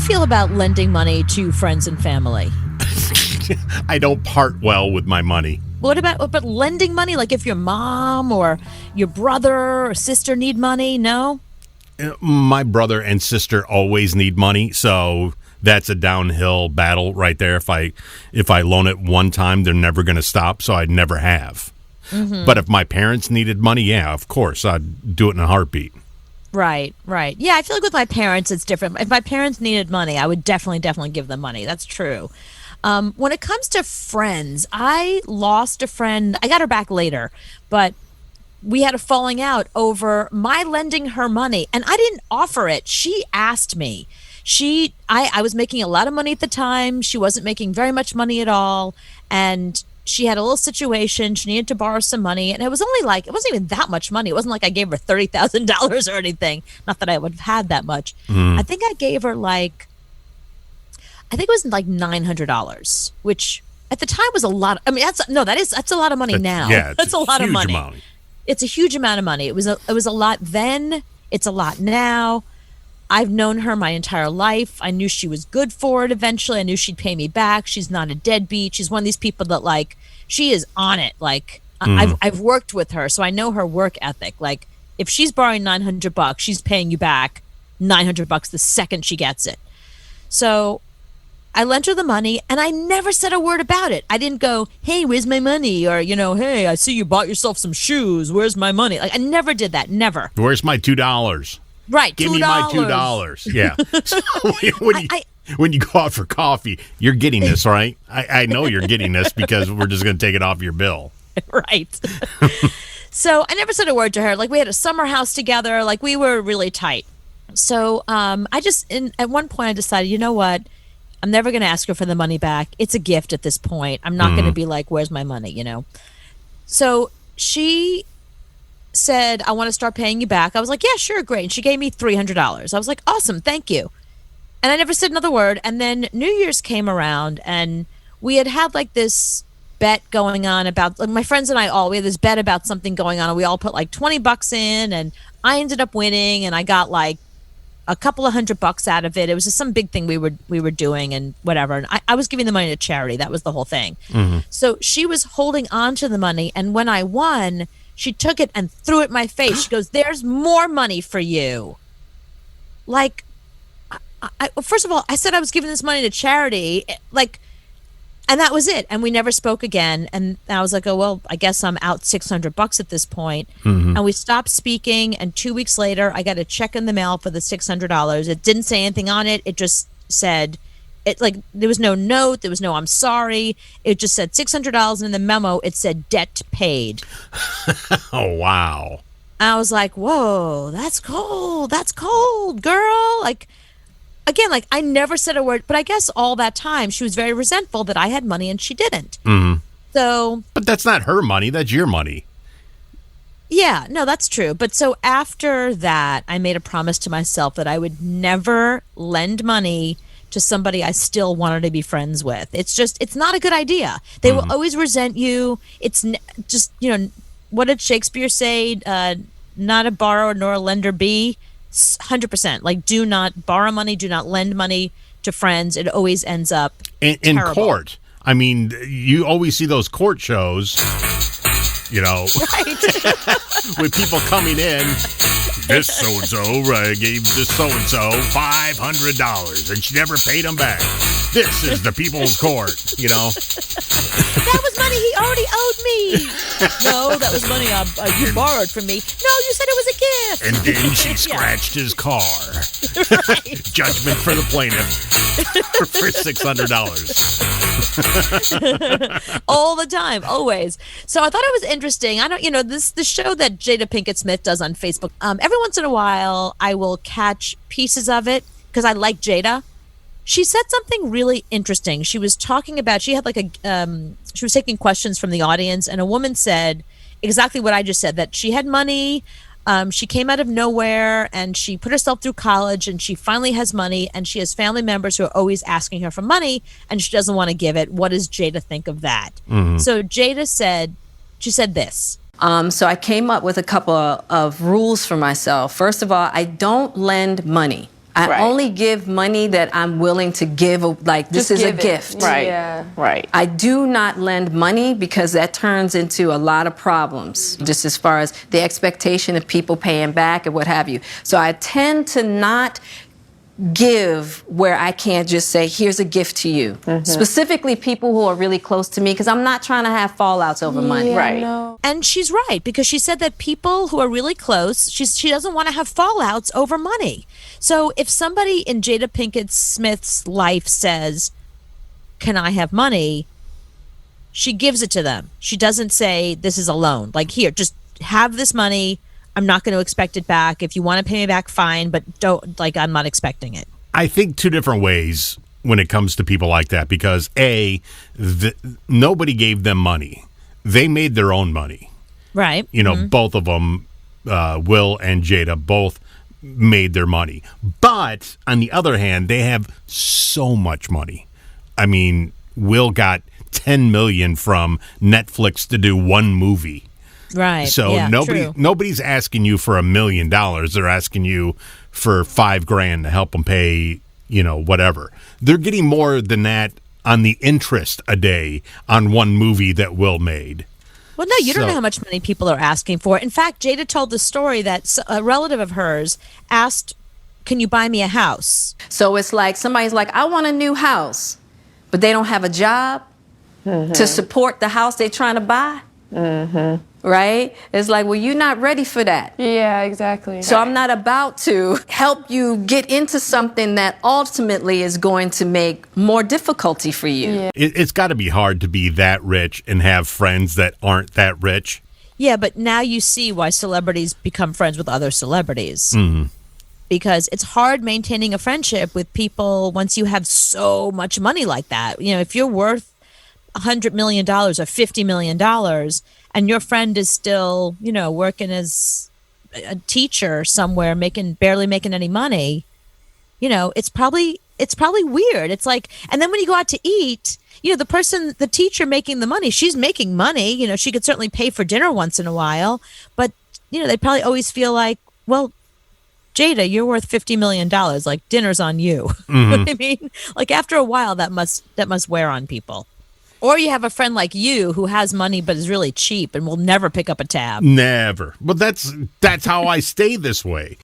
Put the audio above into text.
feel about lending money to friends and family? I don't part well with my money. What about lending money? Like if your mom or your brother or sister need money? No? My brother and sister always need money, so that's a downhill battle right there. If I loan it one time, they're never going to stop, so I'd never have. Mm-hmm. But if my parents needed money, yeah, of course, I'd do it in a heartbeat. Right. Yeah, I feel like with my parents, it's different. If my parents needed money, I would definitely give them money. That's true. When it comes to friends, I lost a friend. I got her back later, but we had a falling out over my lending her money, and I didn't offer it. She asked me. I was making a lot of money at the time. She wasn't making very much money at all, and she had a little situation. She needed to borrow some money, and it wasn't even that much money. It wasn't like I gave her $30,000 or anything. Not that I would have had that much. I think I gave her it was like $900, which at the time was a lot. I mean, that's a lot of money now. Yeah, that's a lot of money. Amount. It's a huge amount of money. It was a lot then. It's a lot now. I've known her my entire life. I knew she was good for it eventually. I knew she'd pay me back. She's not a deadbeat. She's one of these people that, like, she is on it. Like, I've worked with her, so I know her work ethic. Like, if she's borrowing $900, she's paying you back $900 the second she gets it. So I lent her the money, and I never said a word about it. I didn't go, hey, where's my money? Or, hey, I see you bought yourself some shoes. Where's my money? Like, I never did that. Never. Where's my $2? Right, Give me my $2. Yeah. So when you go out for coffee, you're getting this, right? I know you're getting this because we're just going to take it off your bill. Right. So I never said a word to her. Like, we had a summer house together. Like, we were really tight. So at one point I decided, you know what? I'm never going to ask her for the money back. It's a gift at this point. I'm not going to be like, where's my money, So she said, I want to start paying you back. I was like, yeah, sure, great. And she gave me $300. I was like, awesome, thank you. And I never said another word. And then New Year's came around, and we had like this bet going on about, like, my friends and we had this bet about something going on, and we all put like $20 in, and I ended up winning, and I got like a couple of $100 out of it. It was just some big thing we were doing and whatever. And I was giving the money to charity. That was the whole thing. Mm-hmm. So she was holding on to the money, and when I won, she took it and threw it in my face. She goes, there's more money for you. Like, first of all, I said I was giving this money to charity, like, and that was it. And we never spoke again. And I was like, oh, well, I guess I'm out $600 at this point. Mm-hmm. And we stopped speaking. And 2 weeks later, I got a check in the mail for the $600. It didn't say anything on it. It just said, there was no note. There was no I'm sorry. It just said $600. And in the memo, it said debt paid. Oh, wow. I was like, whoa, that's cold. That's cold, girl. Like, again, like, I never said a word, but I guess all that time she was very resentful that I had money and she didn't. Mm-hmm. So, but that's not her money. That's your money. Yeah, no, that's true. But so after that, I made a promise to myself that I would never lend money to somebody I still wanted to be friends with. It's not a good idea. They will always resent you. It's just, what did Shakespeare say? Not a borrower nor a lender be. 100%. Like, do not borrow money, do not lend money to friends. It always ends up in court. I mean, you always see those court shows, right. With people coming in. This so-and-so gave this so-and-so $500, and she never paid him back. This is the people's court, That was money he already owed me. No, that was money you borrowed from me. No, you said it was a gift. And then she scratched his car. Right. Judgment for the plaintiff for $600. All the time, always. So I thought it was interesting. I don't, the show that Jada Pinkett Smith does on Facebook. Every once in a while, I will catch pieces of it because I like Jada. She said something really interesting. She was talking about, she had like she was taking questions from the audience, and a woman said exactly what I just said, that she had money, she came out of nowhere, and she put herself through college, and she finally has money, and she has family members who are always asking her for money, and she doesn't want to give it. What does Jada think of that? Mm-hmm. So Jada said this. So I came up with a couple of rules for myself. First of all, I don't lend money. I Right. only give money that I'm willing to give. Like, this Just is a give it. gift. Right. Yeah. Right. I do not lend money because that turns into a lot of problems, just as far as the expectation of people paying back and what have you. So I tend to not give where I can't just say, here's a gift to you. Specifically people who are really close to me, because I'm not trying to have fallouts over money. Yeah, Right. no. And she's right, because she said that people who are really close, she doesn't want to have fallouts over money. So if somebody in Jada Pinkett Smith's life says, can I have money? She gives it to them. She doesn't say, this is a loan. Like, here, just have this money. I'm not going to expect it back. If you want to pay me back, fine, but don't, like, I'm not expecting it. I think two different ways when it comes to people like that, because nobody gave them money. They made their own money. Right. You know, both of them, Will and Jada, both made their money. But on the other hand, they have so much money. I mean, Will got $10 million from Netflix to do one movie. Right. So yeah, true. nobody's asking you for $1 million. They're asking you for $5,000 to help them pay, you know, whatever. They're getting more than that on the interest a day on one movie that Will made. Well, no, you don't So- know how much money people are asking for. In fact, Jada told the story that a relative of hers asked, can you buy me a house? So it's like somebody's like, I want a new house, but they don't have a job to support the house they're trying to buy. Right? It's like, well, you're not ready for that. Yeah, exactly. So I'm not about to help you get into something that ultimately is going to make more difficulty for you. Yeah. It's got to be hard to be that rich and have friends that aren't that rich. Yeah, but now you see why celebrities become friends with other celebrities. Because it's hard maintaining a friendship with people once you have so much money like that. You know, if you're worth $100 million or $50 million and your friend is still, you know, working as a teacher somewhere, barely making any money, you know, it's probably weird. It's like, and then when you go out to eat, you know, the teacher making the money, she's making money, you know, she could certainly pay for dinner once in a while, but, you know, they probably always feel like, well, Jada, you're worth $50 million. Like, dinner's on you. You know what I mean? Like, after a while, that must wear on people. Or you have a friend like you who has money but is really cheap and will never pick up a tab. Never. But that's how I stay this way.